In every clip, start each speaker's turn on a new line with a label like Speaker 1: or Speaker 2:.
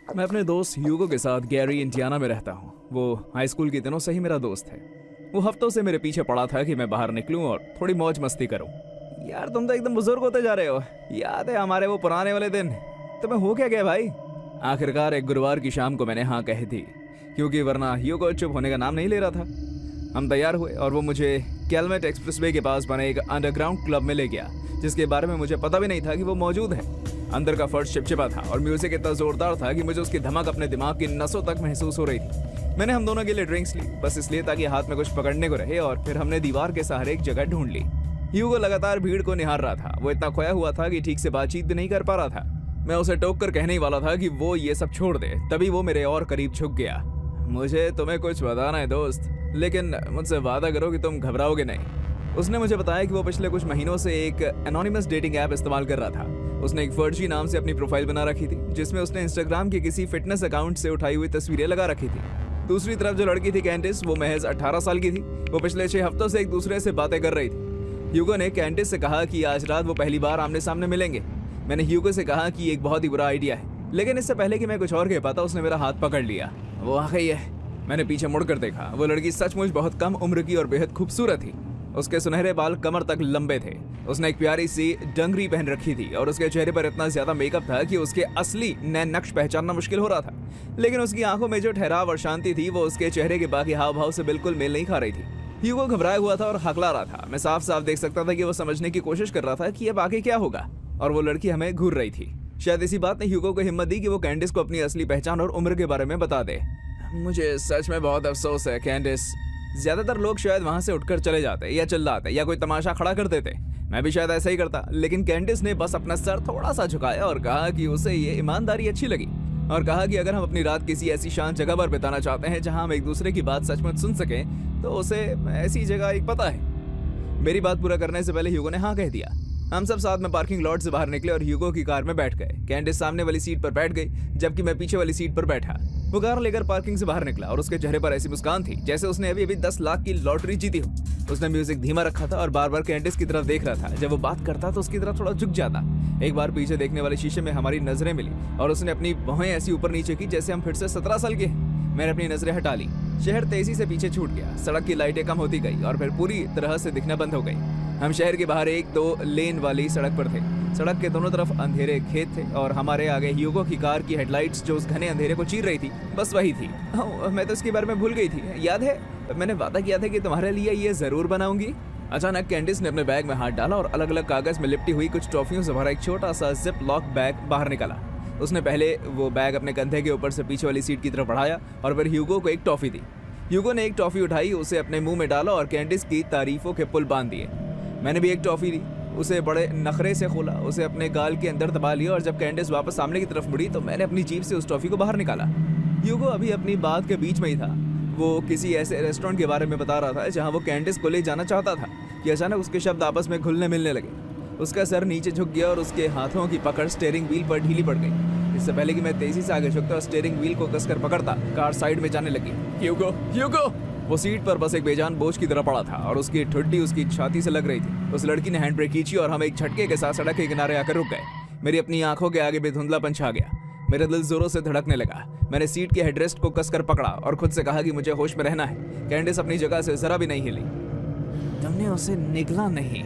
Speaker 1: मैं अपने दोस्त ह्यूगो के साथ गैरी इंडियाना में रहता हूँ। वो हाई स्कूल के दिनों से ही मेरा दोस्त है। वो हफ्तों से मेरे पीछे पड़ा था कि मैं बाहर निकलूं और थोड़ी मौज मस्ती करूं। यार तुम तो एकदम बुजुर्ग होते जा रहे हो। याद है हमारे वो पुराने वाले दिन? तुम्हें हो क्या गया भाई? आखिरकार एक गुरुवार की शाम को मैंने हाँ कही थी, क्योंकि वरना ह्यूगो चुप होने का नाम नहीं ले रहा था। हम तैयार हुए और वो मुझे कैलमेट एक्सप्रेसवे के पास बने एक अंडरग्राउंड क्लब में ले गया, जिसके बारे में मुझे पता भी नहीं था कि वो मौजूद है। अंदर का फर्श चिपचिपा था और म्यूजिक इतना जोरदार था कि मुझे उसकी धमक अपने दिमाग की नसों तक महसूस हो रही थी। मैंने हम दोनों के लिए ड्रिंक्स ली, बस इसलिए ताकि हाथ में कुछ पकड़ने को रहे, और फिर हमने दीवार के सहारे एक जगह ढूंढ ली। ह्यूगो लगातार भीड़ को निहार रहा था। वो इतना खोया हुआ था कि ठीक से बातचीत भी नहीं कर पा रहा था। मैं उसे टोक कर कहने ही वाला था कि वो ये सब छोड़ दे, तभी वो मेरे और करीब झुक गया। मुझे तुम्हें कुछ बताना है दोस्त, लेकिन मुझसे वादा करो कि तुम घबराओगे नहीं। उसने मुझे बताया कि वो पिछले कुछ महीनों से एक एनोनिमस डेटिंग ऐप इस्तेमाल कर रहा था। उसने एक फर्जी नाम से अपनी प्रोफाइल बना रखी थी, जिसमें उसने इंस्टाग्राम के किसी फिटनेस अकाउंट से उठाई हुई तस्वीरें लगा रखी थी। दूसरी तरफ जो लड़की थी कैंडिस, वो महज 18 साल की थी। वो पिछले 6 हफ्तों से एक दूसरे से बातें कर रही थी। ह्यूगो ने कैंडिस से कहा कि आज रात वो पहली बार आमने सामने मिलेंगे। मैंने ह्यूगो से कहा कि एक बहुत ही बुरा आइडिया है, लेकिन इससे पहले कि मैं कुछ और कह पाता उसने मेरा हाथ पकड़ लिया। वो आ गई है। मैंने पीछे मुड़कर देखा। वो लड़की सचमुच बहुत कम उम्र की और बेहद खूबसूरत थी। उसके सुनहरे बाल कमर तक लंबे थे। उसने एक प्यारी सी डंगरी पहन रखी थी और उसके चेहरे पर इतना ज्यादा मेकअप था कि उसके असली नैन नक्श पहचानना मुश्किल हो रहा था। लेकिन उसकी आंखों में जो ठहराव और शांति थी, वो उसके चेहरे के बाकी हाव भाव से बिल्कुल मेल नहीं खा रही थी। ह्यूगो घबराया हुआ था और हकला रहा था। मैं साफ साफ देख सकता था कि वो समझने की कोशिश कर रहा था कि अब आगे क्या होगा, और वो लड़की हमें घूर रही थी। शायद इसी बात ने ह्यूगो को हिम्मत दी कि वो कैंडिस को अपनी असली पहचान और उम्र के बारे में बता दे। मुझे सच में बहुत अफसोस है कैंडिस। ज्यादातर लोग शायद वहां से उठकर चले जाते या चिल्लाते या कोई तमाशा खड़ा कर देते। मैं भी शायद ऐसा ही करता, लेकिन कैंडिस ने बस अपना सर थोड़ा सा झुकाया और कहा कि उसे ये ईमानदारी अच्छी लगी, और कहा कि अगर हम अपनी रात किसी ऐसी शांत जगह पर बिताना चाहते हैं जहां हम एक दूसरे की बात सचमुच सुन सकें, तो उसे ऐसी जगह एक पता है। मेरी बात पूरा करने से पहले ह्यूगो ने हाँ कह दिया। हम सब साथ में पार्किंग लॉट से बाहर निकले और ह्यूगो की कार में बैठ गए। कैंडिस सामने वाली सीट पर बैठ गई, जबकि मैं पीछे वाली सीट पर बैठा। वो कार लेकर पार्किंग से बाहर निकला और उसके चेहरे पर ऐसी मुस्कान थी जैसे उसने अभी 10 लाख की लॉटरी जीती हो। उसने म्यूजिक धीमा रखा था और बार बार कैंडिस की तरफ देख रहा था। जब वो बात करता तो उसकी तरफ थोड़ा झुक जाता। एक बार पीछे देखने वाले शीशे में हमारी नजरें मिली और उसने अपनी भौहें ऐसी ऊपर नीचे की जैसे हम फिर से 17 साल के हैं। मैंने अपनी नजरें हटा ली। शहर तेजी से पीछे छूट गया। सड़क की लाइटें कम होती गई और फिर पूरी तरह से दिखना बंद हो गई। हम शहर के बाहर एक 2 लेन वाली सड़क पर थे। सड़क के दोनों तरफ अंधेरे खेत थे और हमारे आगे ह्यूगो की कार की हेडलाइट्स जो उस घने अंधेरे को चीर रही थी, बस वही थी। मैं तो इसके बारे में भूल गई थी। याद है, मैंने वादा किया था कि तुम्हारे लिए ये जरूर बनाऊंगी। अचानक कैंडिस ने अपने बैग में हाथ डाला और अलग अलग कागज में लिपटी हुई कुछ टॉफियों से भरा एक छोटा सा जिप लॉक बैग बाहर निकाला। उसने पहले वो बैग अपने कंधे के ऊपर से पीछे वाली सीट की तरफ बढ़ाया और फिर ह्यूगो को एक टॉफी दी। ह्यूगो ने एक टॉफी उठाई, उसे अपने मुंह में डाला और कैंडिस की तारीफों के पुल बांध दिए। मैंने भी एक टॉफी ली, उसे बड़े नखरे से खोला, उसे अपने गाल के अंदर दबा लिया और जब कैंडिस वापस सामने की तरफ मुड़ी तो मैंने अपनी जीभ से उस टॉफी को बाहर निकाला। ह्यूगो अभी अपनी बात के बीच में ही था। वो किसी ऐसे रेस्टोरेंट के बारे में बता रहा था जहां वो कैंडिस को ले जाना चाहता था कि अचानक उसके शब्द आपस में घुलने मिलने लगे। उसका सर नीचे झुक गया और उसके हाथों की पकड़ स्टीयरिंग व्हील पर ढीली पड़ गई। इससे पहले कि मैं तेजी से आगे झुकता और स्टीयरिंग व्हील को कसकर पकड़ता, कार साइड में जाने लगी। ह्यूगो, ह्यूगो! वो सीट पर बस एक बेजान बोझ की तरह पड़ा था और उसकी ठुड्डी उसकी छाती से लग रही थी। उस लड़की ने हैंड ब्रेक खींची और हम एक झटके के साथ सड़क के किनारे आकर रुक गए। मेरी अपनी आंखों के आगे भी धुंधलापन छा गया। मेरा दिल जोरों से धड़कने लगा। मैंने सीट के हेडरेस्ट को कसकर पकड़ा और खुद से कहा कि मुझे होश में रहना है। कैंडिस अपनी जगह से जरा भी नहीं हिली। तुमने उसे निगला नहीं,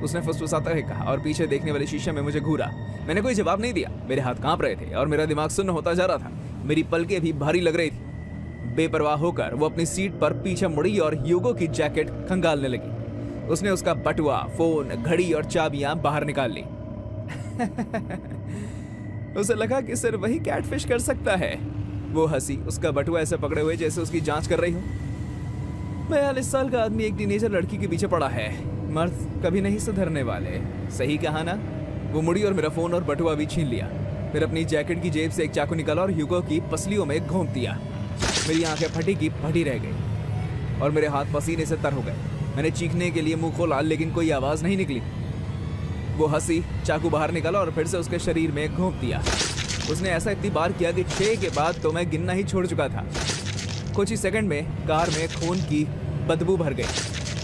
Speaker 1: उसने फुसफुसाता हुए कहा और पीछे देखने वाले शीशे में मुझे घूरा। मैंने कोई जवाब नहीं दिया। मेरे हाथ कांप रहे थे और मेरा दिमाग सुन्न होता जा रहा था। मेरी पलकें भी भारी लग रही थी। बेपरवाह होकर वो अपनी सीट पर पीछे मुड़ी और ह्यूगो की जैकेट खंगालने लगी। उसने उसका बटुआ, फोन, घड़ी और चाबियां बाहर निकाल ली। उसे लगा कि सिर्फ वही कैटफिश कर सकता है। वो हंसी, उसका बटुआ ऐसे पकड़े हुए जैसे उसकी जांच कर रही हो। 42 साल का आदमी एक टीनेजर लड़की के पीछे पड़ा है। मर्द कभी नहीं सुधरने वाले, सही कहा ना? वो मुड़ी और मेरा फोन और बटुआ भी छीन लिया। फिर अपनी जैकेट की जेब से एक चाकू निकाला और ह्यूगो की पसलियों में घोंप दिया। मेरी आंखें फटी की फटी रह गई और मेरे हाथ पसीने से तर हो गए। मैंने चीखने के लिए मुंह खोला, लेकिन कोई आवाज नहीं निकली। वो हंसी, चाकू बाहर निकाला और फिर से उसके शरीर में घोंप दिया। उसने ऐसा इतनी बार किया कि 6 के बाद तो मैं गिनना ही छोड़ चुका था। कुछ ही सेकंड में कार में खून की बदबू भर गई।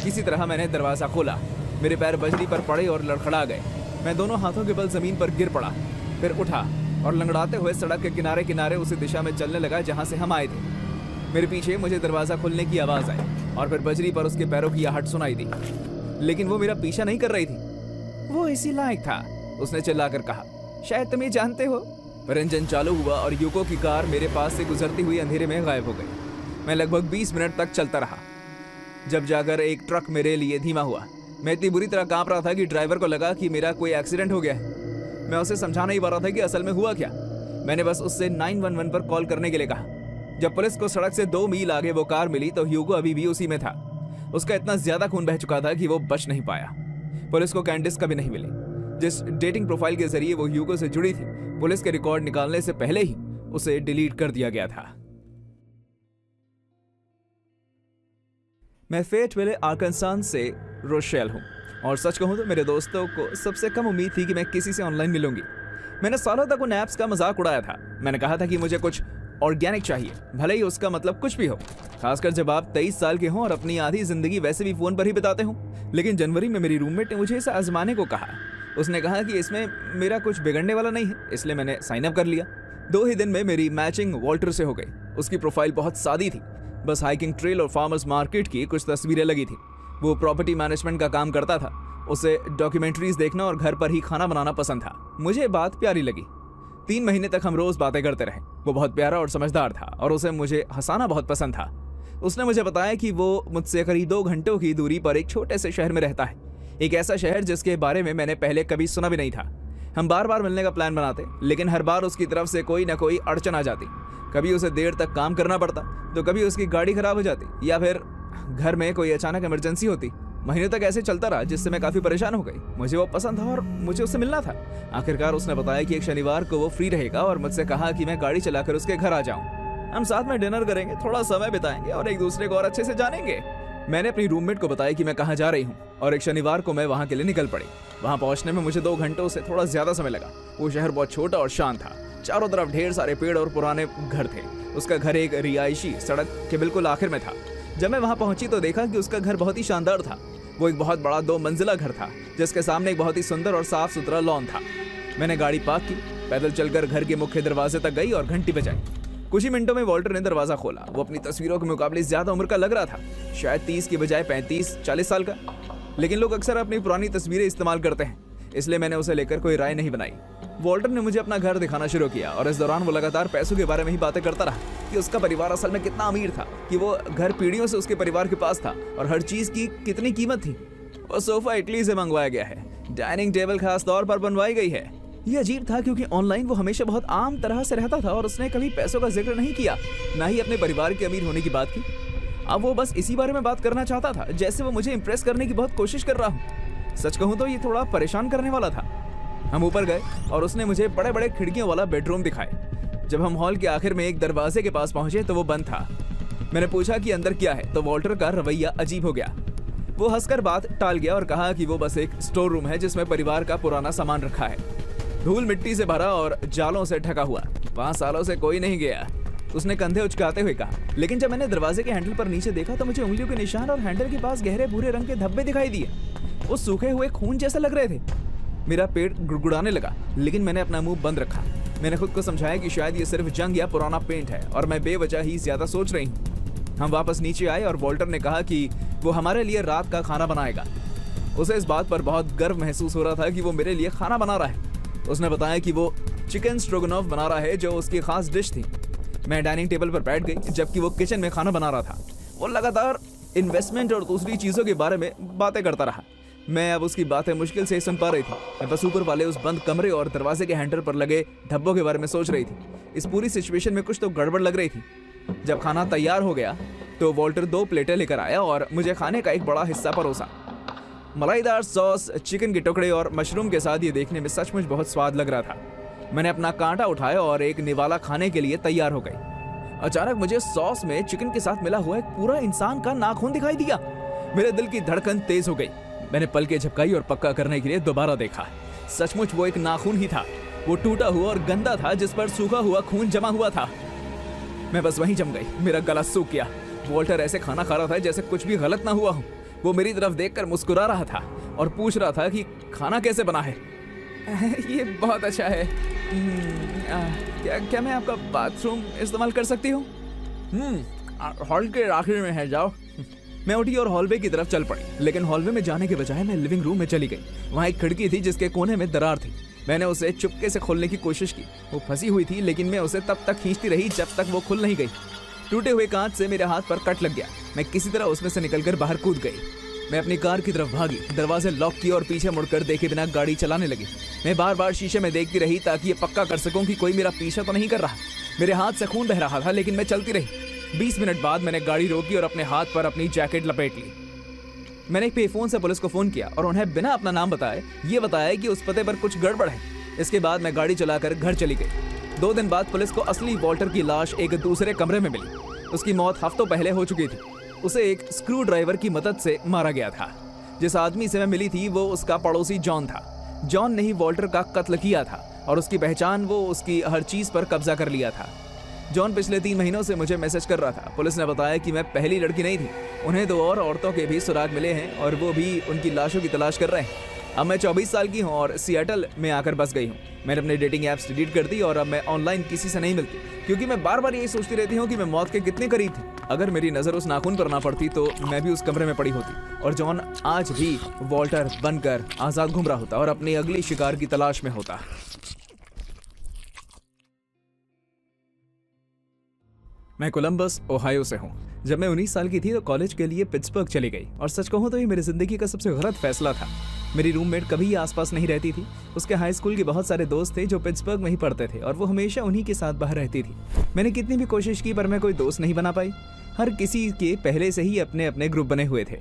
Speaker 1: किसी तरह मैंने दरवाजा खोला। मेरे पैर बजरी पर पड़े और लड़खड़ा गए। मैं दोनों हाथों के बल जमीन पर गिर पड़ा, फिर उठा और लंगड़ाते हुए सड़क के किनारे किनारे उसी दिशा में चलने लगा जहां से हम आए थे। मेरे पीछे मुझे दरवाजा खुलने की आवाज आई और फिर बजरी पर उसके पैरों की आहट सुनाई दी, लेकिन वो मेरा पीछा नहीं कर रही थी। वो इसी लायक था, उसने चिल्लाकर कहा। शायद तुम ये जानते हो। पर इंजन चालू हुआ और यूको की कार मेरे पास से गुजरती हुई अंधेरे में गायब हो गई। मैं लगभग 20 मिनट तक चलता रहा, जब जाकर एक ट्रक मेरे लिए धीमा हुआ। मैं इतनी बुरी तरह कांप रहा था कि ड्राइवर को लगा कि मेरा कोई एक्सीडेंट हो गया है। मैं उसे समझा नहीं पा रहा था कि असल में हुआ क्या। मैंने बस उससे 911 पर कॉल करने के लिए कहा। जब पुलिस को सड़क से 2 मील आगे वो कार मिली तो ह्यूगो अभी भी उसी में था। उसका इतना ज्यादा खून बह चुका था कि वो बच नहीं पाया। पुलिस को कैंडिस कभी नहीं मिली। जिस डेटिंग प्रोफाइल के जरिए वो ह्यूगो से जुड़ी थी, पुलिस के रिकॉर्ड निकालने से पहले ही उसे डिलीट कर दिया गया था। मैं फेयरविल आर्कांसास से रोशेल हूँ और सच कहूँ तो मेरे दोस्तों को सबसे कम उम्मीद थी कि मैं किसी से ऑनलाइन मिलूंगी। मैंने सालों तक उन ऐप्स का मजाक उड़ाया था। मैंने कहा था कि मुझे कुछ ऑर्गेनिक चाहिए, भले ही उसका मतलब कुछ भी हो, खासकर जब आप 23 साल के हों और अपनी आधी जिंदगी वैसे भी फोन पर ही बिताते हों। लेकिन जनवरी में मेरी रूममेट ने मुझे इसे आजमाने को कहा। उसने कहा कि इसमें मेरा कुछ बिगड़ने वाला नहीं है, इसलिए मैंने साइन अप कर लिया। 2 ही दिन में मेरी मैचिंग वॉल्टर से हो गई। उसकी प्रोफाइल बहुत सादी थी, बस हाइकिंग ट्रेल और फार्मर्स मार्केट की कुछ तस्वीरें लगी थी। वो प्रॉपर्टी मैनेजमेंट का काम करता था। उसे डॉक्यूमेंट्रीज देखना और घर पर ही खाना बनाना पसंद था। मुझे बात प्यारी लगी। 3 महीने तक हम रोज बातें करते रहे। वो बहुत प्यारा और समझदार था और उसे मुझे हंसाना बहुत पसंद था। उसने मुझे बताया कि वो मुझसे करीब 2 घंटों की दूरी पर एक छोटे से शहर में रहता है, एक ऐसा शहर जिसके बारे में मैंने पहले कभी सुना भी नहीं था। हम बार बार मिलने का प्लान बनाते, लेकिन हर बार उसकी तरफ से कोई ना कोई अड़चन आ जाती। कभी उसे देर तक काम करना पड़ता, तो कभी उसकी गाड़ी खराब हो जाती, या फिर घर में कोई अचानक इमरजेंसी होती। महीने तक ऐसे चलता रहा, जिससे मैं काफी परेशान हो गई। मुझे वो पसंद था और मुझे उससे मिलना था। आखिरकार उसने बताया कि एक शनिवार को वो फ्री रहेगा और मुझसे कहा कि मैं गाड़ी चलाकर उसके घर आ जाऊं। हम साथ में डिनर करेंगे, थोड़ा समय बिताएंगे और एक दूसरे को और अच्छे से जानेंगे। मैंने अपनी रूममेट को बताया कि मैं कहाँ जा रही हूँ और एक शनिवार को मैं वहाँ के लिए निकल पड़ी। वहाँ पहुँचने में मुझे 2 घंटों से थोड़ा ज्यादा समय लगा। वो शहर बहुत छोटा और शांत था। चारों तरफ ढेर सारे पेड़ और पुराने घर थे। उसका घर एक रिहायशी सड़क के बिल्कुल आखिर में था। जब मैं वहाँ पहुंची तो देखा कि उसका घर बहुत ही शानदार था। वो एक बहुत बड़ा 2 मंजिला घर था, जिसके सामने एक बहुत ही सुंदर और साफ सुथरा लॉन था। मैंने गाड़ी पार्क की, पैदल चलकर घर के मुख्य दरवाजे तक गई और घंटी बजाई। कुछ ही मिनटों में वॉल्टर ने दरवाजा खोला। वो अपनी तस्वीरों के मुकाबले ज्यादा उम्र का लग रहा था, शायद 30 की बजाय 35-40 साल का। लेकिन लोग अक्सर अपनी पुरानी तस्वीरें इस्तेमाल करते हैं, इसलिए मैंने उसे लेकर कोई राय नहीं बनाई। वॉल्टर ने मुझे अपना घर दिखाना शुरू किया और इस दौरान वो लगातार पैसों के बारे में ही बातें करता रहा कि उसका परिवार असल में कितना अमीर था, कि वो घर पीढ़ियों से उसके परिवार के पास था और हर चीज की कितनी कीमत थी। वो सोफा इटली से मंगवाया गया है, डाइनिंग टेबल खास तौर पर बनवाई गई है। ये अजीब था क्योंकि ऑनलाइन वो हमेशा बहुत आम तरह से रहता था और उसने कभी पैसों का जिक्र नहीं किया, ना ही अपने परिवार के अमीर होने की बात की। अब वो बस इसी बारे में बात करना चाहता था, जैसे वो मुझे इंप्रेस करने की बहुत कोशिश कर रहा हूँ। सच कहूँ तो ये थोड़ा परेशान करने वाला था। हम ऊपर गए और उसने मुझे बड़े बड़े खिड़कियों वाला बेडरूम दिखाए। जब हम हॉल के आखिर में एक दरवाजे के पास पहुंचे तो वो बंद था। मैंने पूछा कि अंदर क्या है, तो वॉल्टर का रवैया अजीब हो गया। वो हंसकर बात टाल गया और कहा कि वो बस एक स्टोर रूम है जिसमें परिवार का पुराना सामान रखा है, धूल मिट्टी से भरा और जालों से ढका हुआ। 5 सालों से कोई नहीं गया, उसने कंधे उचकाते हुए कहा। लेकिन जब मैंने दरवाजे के हैंडल पर नीचे देखा तो मुझे उंगलियों के निशान और हैंडल के पास गहरे भूरे रंग के धब्बे दिखाई दिए। वो सूखे हुए खून जैसे लग रहे थे। मेरा पेट गुड़गुड़ाने लगा, लेकिन मैंने अपना मुंह बंद रखा। मैंने खुद को समझाया कि शायद ये सिर्फ जंग या पुराना पेंट है और मैं बेवजह ही ज्यादा सोच रही हूँ। हम वापस नीचे आए और वॉल्टर ने कहा कि वो हमारे लिए रात का खाना बनाएगा। उसे इस बात पर बहुत गर्व महसूस हो रहा था कि वो मेरे लिए खाना बना रहा है। उसने बताया कि वो चिकन स्ट्रोगनॉफ बना रहा है, जो उसकी खास डिश थी। मैं डाइनिंग टेबल पर बैठ गई जबकि वो किचन में खाना बना रहा था। वो लगातार इन्वेस्टमेंट और दूसरी चीजों के बारे में बातें करता रहा। मैं अब उसकी बातें मुश्किल से सुन पा रही थी। मैं बस ऊपर वाले उस बंद कमरे और दरवाजे के हैंडल पर लगे धब्बों के बारे में सोच रही थी। इस पूरी सिचुएशन में कुछ तो गड़बड़ लग रही थी। जब खाना तैयार हो गया तो वॉल्टर 2 प्लेटें लेकर आया और मुझे खाने का एक बड़ा हिस्सा परोसा। मलाईदार सॉस, चिकन के टुकड़े और मशरूम के साथ ये देखने में सचमुच बहुत स्वाद लग रहा था। मैंने अपना कांटा उठाया और एक निवाला खाने के लिए तैयार हो गई। अचानक मुझे सॉस में चिकन के साथ मिला हुआ एक पूरा इंसान का नाखून दिखाई दिया। मेरे दिल की धड़कन तेज हो गई। मैंने पलकें झपकाई और पक्का करने के लिए दोबारा देखा। सचमुच वो एक नाखून ही था। वो टूटा हुआ और गंदा था, जिस पर सूखा हुआ खून जमा हुआ था। मैं बस वहीं जम गई। मेरा गला सूख गया। वॉल्टर ऐसे खाना खा रहा था जैसे कुछ भी गलत ना हुआ हो। वो मेरी तरफ देखकर मुस्कुरा रहा था और पूछ रहा था कि खाना कैसे बना है। ये बहुत अच्छा है, क्या क्या मैं आपका बाथरूम इस्तेमाल कर सकती हूँ? हॉल के आखिर में है, जाओ। मैं उठी और हॉलवे की तरफ चल पड़ी, लेकिन हॉलवे में जाने के बजाय मैं लिविंग रूम में चली गई। वहाँ एक खिड़की थी जिसके कोने में दरार थी। मैंने उसे चुपके से खोलने की कोशिश की। वो फंसी हुई थी, लेकिन मैं उसे तब तक खींचती रही जब तक वो खुल नहीं गई। टूटे हुए कांच से मेरे हाथ पर कट लग गया। मैं किसी तरह उसमें से निकलकर बाहर कूद गई। मैं अपनी कार की तरफ भागी, दरवाजे लॉक किए और पीछे मुड़कर देखे बिना गाड़ी चलाने लगी। मैं बार बार शीशे में देखती रही ताकि ये पक्का कर सकूं कि कोई मेरा पीछा तो नहीं कर रहा। मेरे हाथ से खून बह रहा था, लेकिन मैं चलती रही। 20 मिनट बाद मैंने गाड़ी रोकी और अपने हाथ पर अपनी जैकेट लपेट ली। मैंने एक पेफोन से पुलिस को फोन किया और उन्हें बिना अपना नाम बताए ये बताया कि उस पते पर कुछ गड़बड़ है। इसके बाद मैं गाड़ी चलाकर घर चली गई। 2 दिन बाद पुलिस को असली वॉल्टर की लाश एक दूसरे कमरे में मिली। उसकी मौत हफ्तों पहले हो चुकी थी। उसे एक स्क्रू ड्राइवर की मदद से मारा गया था। जिस आदमी से मैं मिली थी वो उसका पड़ोसी जॉन था। जॉन ने ही वॉल्टर का कत्ल किया था और उसकी पहचान, वो उसकी हर चीज पर कब्जा कर लिया था। जॉन पिछले 3 महीनों से मुझे मैसेज कर रहा था। पुलिस ने बताया कि मैं पहली लड़की नहीं थी। उन्हें 2 और औरतों के भी सुराग मिले हैं और वो भी उनकी लाशों की तलाश कर रहे हैं। अब मैं 24 साल की हूँ और सिएटल में आकर बस गई हूँ। मैंने अपने डेटिंग ऐप्स डिलीट कर दी और अब मैं ऑनलाइन किसी से नहीं मिलती, क्योंकि मैं बार बार यही सोचती रहती हूँ कि मैं मौत के कितने करीब थी। अगर मेरी नज़र उस नाखून पर ना पड़ती तो मैं भी उस कमरे में पड़ी होती और जॉन आज भी वॉल्टर बनकर आज़ाद घूम रहा होता और अपनी अगली शिकार की तलाश में होता। मैं कोलंबस, ओहायो से हूँ। जब मैं 19 साल की थी तो कॉलेज के लिए पिट्सबर्ग चली गई और सच कहूँ तो ये मेरी जिंदगी का सबसे गलत फैसला था। मेरी रूममेट कभी आसपास नहीं रहती थी। उसके हाई स्कूल के बहुत सारे दोस्त थे जो पिट्सबर्ग में ही पढ़ते थे और वो हमेशा उन्हीं के साथ बाहर रहती थी। मैंने कितनी भी कोशिश की पर मैं कोई दोस्त नहीं बना पाई। हर किसी के पहले से ही अपने अपने ग्रुप बने हुए थे,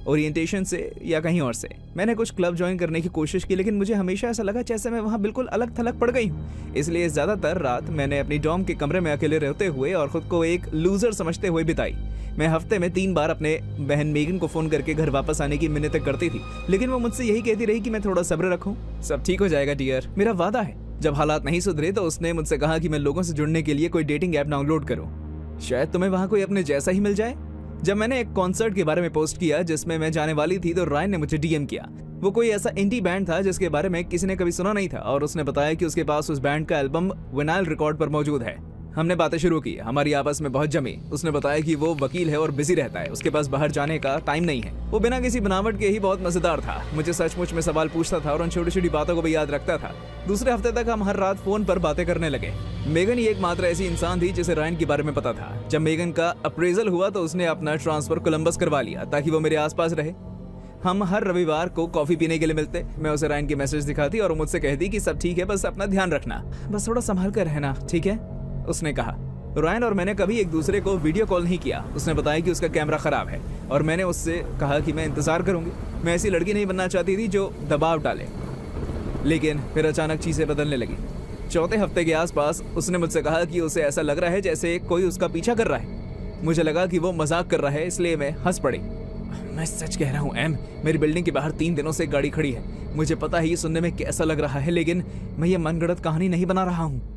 Speaker 1: ओरिएंटेशन से या कहीं और से। मैंने कुछ क्लब ज्वाइन करने की कोशिश की, लेकिन मुझे हमेशा ऐसा लगा जैसे मैं वहाँ बिल्कुल अलग थलग पड़ गई हूँ। इसलिए ज़्यादातर रात मैंने अपनी डॉर्म के कमरे में अकेले रहते हुए और खुद को एक लूजर समझते हुए बिताई। मैं हफ्ते में 3 बार अपने बहन मेगन को फ़ोन करके घर वापस आने की मिन्नतें करती थी, लेकिन वो मुझसे यही कहती रही कि मैं थोड़ा सब्र रखूँ, सब ठीक हो जाएगा डियर, मेरा वादा है। जब हालात नहीं सुधरे तो उसने मुझसे कहा कि मैं लोगों से जुड़ने के लिए कोई डेटिंग ऐप डाउनलोड करूँ, शायद तुम्हें वहाँ कोई अपने जैसा ही मिल जाए। जब मैंने एक कॉन्सर्ट के बारे में पोस्ट किया जिसमें मैं जाने वाली थी तो रायन ने मुझे डीएम किया। वो कोई ऐसा इंडी बैंड था जिसके बारे में किसी ने कभी सुना नहीं था और उसने बताया कि उसके पास उस बैंड का एल्बम विनाइल रिकॉर्ड पर मौजूद है। हमने बातें शुरू की, हमारी आपस में बहुत जमी। उसने बताया कि वो वकील है और बिजी रहता है, उसके पास बाहर जाने का टाइम नहीं है। वो बिना किसी बनावट के ही बहुत मजेदार था। मुझे सचमुच में सवाल पूछता था और उन छोटी छोटी बातों को भी याद रखता था। दूसरे हफ्ते तक हम हर रात फोन पर बातें करने लगे। मेगन ही एकमात्र ऐसी इंसान थी जिसे रायन के बारे में पता था। जब मेगन का अप्रेजल हुआ तो उसने अपना ट्रांसफर कोलंबस करवा लिया ताकि वो मेरे आसपास रहे। हम हर रविवार को कॉफी पीने के लिए मिलते। मैं उसे रायन के मैसेज दिखाती और मुझसे कहती कि सब ठीक है, बस अपना ध्यान रखना, बस थोड़ा संभाल कर रहना, ठीक है, उसने कहा। रायन और मैंने कभी एक दूसरे को वीडियो कॉल नहीं किया। उसने बताया कि उसका कैमरा खराब है और मैंने उससे कहा कि मैं इंतजार करूंगी। मैं ऐसी लड़की नहीं बनना चाहती थी जो दबाव डाले, लेकिन फिर अचानक चीजें बदलने लगी। 4थे हफ्ते के आसपास उसने मुझसे कहा कि उसे ऐसा लग रहा है जैसे कोई उसका पीछा कर रहा है। मुझे लगा कि वो मजाक कर रहा है, इसलिए मैं हंस पड़ी। मैं सच कह रहा हूँ एम, मेरी बिल्डिंग के बाहर 3 दिनों से गाड़ी खड़ी है। मुझे पता है ये सुनने में कैसा लग रहा है, लेकिन मैं ये मनगढ़ंत कहानी नहीं बना रहा हूँ।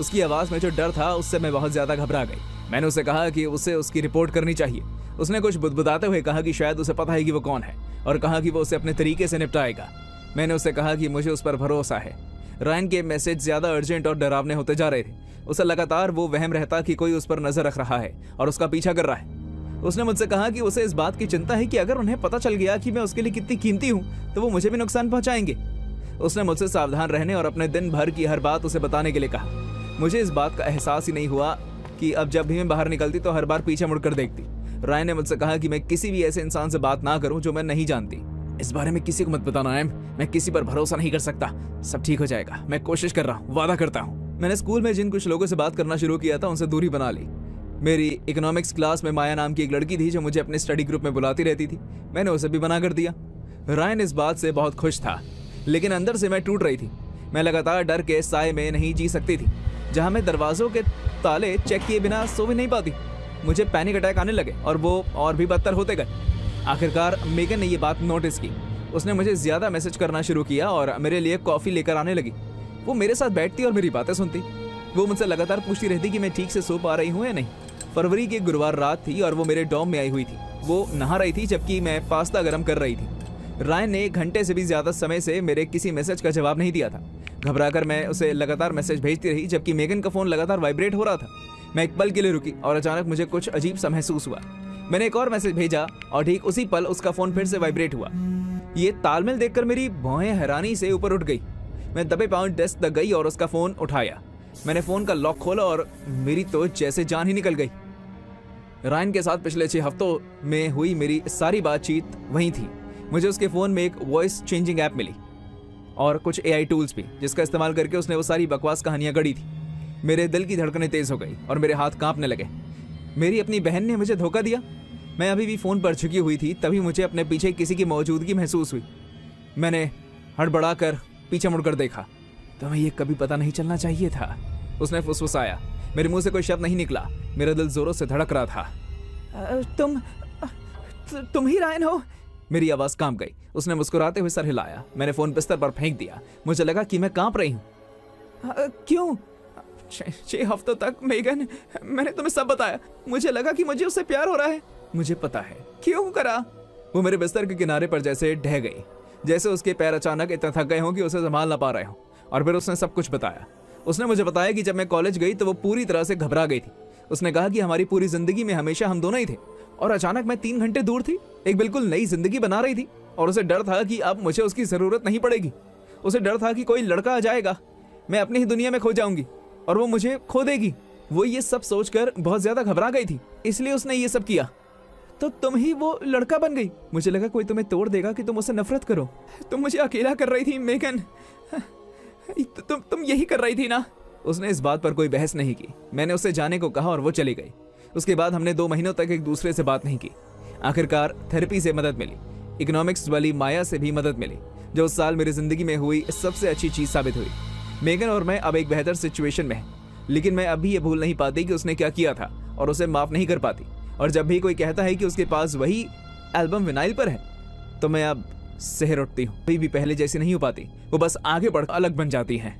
Speaker 1: उसकी आवाज़ में जो डर था उससे मैं बहुत ज़्यादा घबरा गई। मैंने उसे कहा कि उसे उसकी रिपोर्ट करनी चाहिए। उसने कुछ बुदबुदाते हुए कहा कि शायद उसे पता है कि वो कौन है और कहा कि वो उसे अपने तरीके से निपटाएगा। मैंने उसे कहा कि मुझे उस पर भरोसा है। रायन के मैसेज ज़्यादा अर्जेंट और डरावने होते जा रहे थे। उसे लगातार वो वहम रहता कि कोई उस पर नज़र रख रहा है और उसका पीछा कर रहा है। उसने मुझसे कहा कि उसे इस बात की चिंता है कि अगर उन्हें पता चल गया कि मैं उसके लिए कितनी कीमती हूँ तो वो मुझे भी नुकसान पहुँचाएंगे। उसने मुझसे सावधान रहने और अपने दिन भर की हर बात उसे बताने के लिए कहा। मुझे इस बात का एहसास ही नहीं हुआ कि अब जब भी मैं बाहर निकलती तो हर बार पीछे मुड़कर देखती। रायन ने मुझसे कहा कि मैं किसी भी ऐसे इंसान से बात ना करूं जो मैं नहीं जानती। इस बारे में किसी को मत बताना एम, मैं किसी पर भरोसा नहीं कर सकता। सब ठीक हो जाएगा, मैं कोशिश कर रहा हूँ, वादा करता हूँ। मैंने स्कूल में जिन कुछ लोगों से बात करना शुरू किया था उनसे दूरी बना ली। मेरी इकोनॉमिक्स क्लास में माया नाम की एक लड़की थी जो मुझे अपने स्टडी ग्रुप में बुलाती रहती थी। मैंने उसे भी मना कर दिया। रायन इस बात से बहुत खुश था, लेकिन अंदर से मैं टूट रही थी। मैं लगातार डर के साए में नहीं जी सकती थी, जहाँ मैं दरवाजों के ताले चेक किए बिना सो भी नहीं पाती। मुझे पैनिक अटैक आने लगे और वो और भी बदतर होते गए। आखिरकार मेगन ने ये बात नोटिस की। उसने मुझे ज़्यादा मैसेज करना शुरू किया और मेरे लिए कॉफ़ी लेकर आने लगी। वो मेरे साथ बैठती और मेरी बातें सुनती। वो मुझसे लगातार पूछती रहती कि मैं ठीक से सो पा रही हूँ या नहीं। फरवरी की गुरुवार रात थी और वो मेरे डॉर्म में आई हुई थी। वो नहा रही थी जबकि मैं पास्ता गर्म कर रही थी। रायन ने 1 घंटे से भी ज़्यादा समय से मेरे किसी मैसेज का जवाब नहीं दिया था। घबराकर मैं उसे लगातार मैसेज भेजती रही, जबकि मेगन का फोन लगातार वाइब्रेट हो रहा था। मैं एक पल के लिए रुकी और अचानक मुझे कुछ अजीब सा महसूस हुआ। मैंने एक और मैसेज भेजा और ठीक उसी पल उसका फोन फिर से वाइब्रेट हुआ। ये तालमेल देखकर मेरी भौहें हैरानी से ऊपर उठ गई। मैं दबे पांव डेस्क तक गई और उसका फोन उठाया। मैंने फोन का लॉक खोला और मेरी तो जैसे जान ही निकल गई। रायन के साथ पिछले 6 हफ्तों में हुई मेरी सारी बातचीत वहीं थी। मुझे उसके फोन में एक वॉइस चेंजिंग ऐप मिली और कुछ AI टूल्स भी, जिसका इस्तेमाल करके उसने वो सारी बकवास कहानियां गढ़ी थी। मेरे दिल की धड़कनें तेज हो गई और मेरे हाथ कांपने लगे। मेरी अपनी बहन ने मुझे धोखा दिया। मैं अभी भी फोन पर झुकी हुई थी, तभी मुझे अपने पीछे किसी की मौजूदगी महसूस हुई। मैंने हड़बड़ाकर पीछे मुड़कर देखा। तुम्हें ये कभी पता नहीं चलना चाहिए था, उसने फुसफुसाया। मेरे मुंह से कोई शब्द नहीं निकला। मेरा दिल जोरों से धड़क रहा था। तुम ही रायन हो? मेरी आवाज कांप गई। उसने मुस्कुराते हुए सर हिलाया। मैंने फोन बिस्तर पर फेंक दिया। मुझे लगा कि मैं कांप रही हूँ। क्यों? 6 हफ्तों तक मेगन, मैंने तुम्हें सब बताया। मुझे लगा कि मुझे उससे प्यार हो रहा है। मुझे पता है क्यों करा। वो मेरे बिस्तर के किनारे पर जैसे ढह गई, जैसे उसके पैर अचानक इतना थक गए हों कि उसे संभाल ना पा रहे हों। और फिर उसने सब कुछ बताया। उसने मुझे बताया कि जब मैं कॉलेज गई तो वो पूरी तरह से घबरा गई थी। उसने कहा कि हमारी पूरी जिंदगी में हमेशा हम दोनों ही थे और अचानक मैं 3 घंटे दूर थी, एक बिल्कुल नई जिंदगी बना रही थी। और उसे डर था कि अब मुझे उसकी जरूरत नहीं पड़ेगी। उसे डर था कि कोई लड़का आ जाएगा, मैं अपनी ही दुनिया में खो जाऊंगी और वो मुझे खो देगी। वो ये सब सोचकर बहुत ज्यादा घबरा गई थी, इसलिए उसने ये सब किया। तो तुम ही वो लड़का बन गई। मुझे लगा कोई तुम्हें तोड़ देगा कि तुम उससे नफरत करो। तुम मुझे अकेला कर रही थी मेगन। तुम यही कर रही थी ना? उसने इस बात पर कोई बहस नहीं की। मैंने उससे जाने को कहा और वो चली गई। उसके बाद हमने 2 महीनों तक एक दूसरे से बात नहीं की। आखिरकार थेरेपी से मदद मिली, इकोनॉमिक्स वाली माया से भी मदद मिली, जो उस साल मेरी जिंदगी में हुई सबसे अच्छी चीज साबित हुई। मेगन और मैं अब एक बेहतर सिचुएशन में हैं, लेकिन मैं अभी ये भूल नहीं पाती कि उसने क्या किया था और उसे माफ नहीं कर पाती। और जब भी कोई कहता है कि उसके पास वही एल्बम विनाइल पर है, तो मैं अब सिहर उठती हूँ। कोई भी पहले जैसी नहीं हो पाती, वो बस आगे बढ़ अलग बन जाती हैं।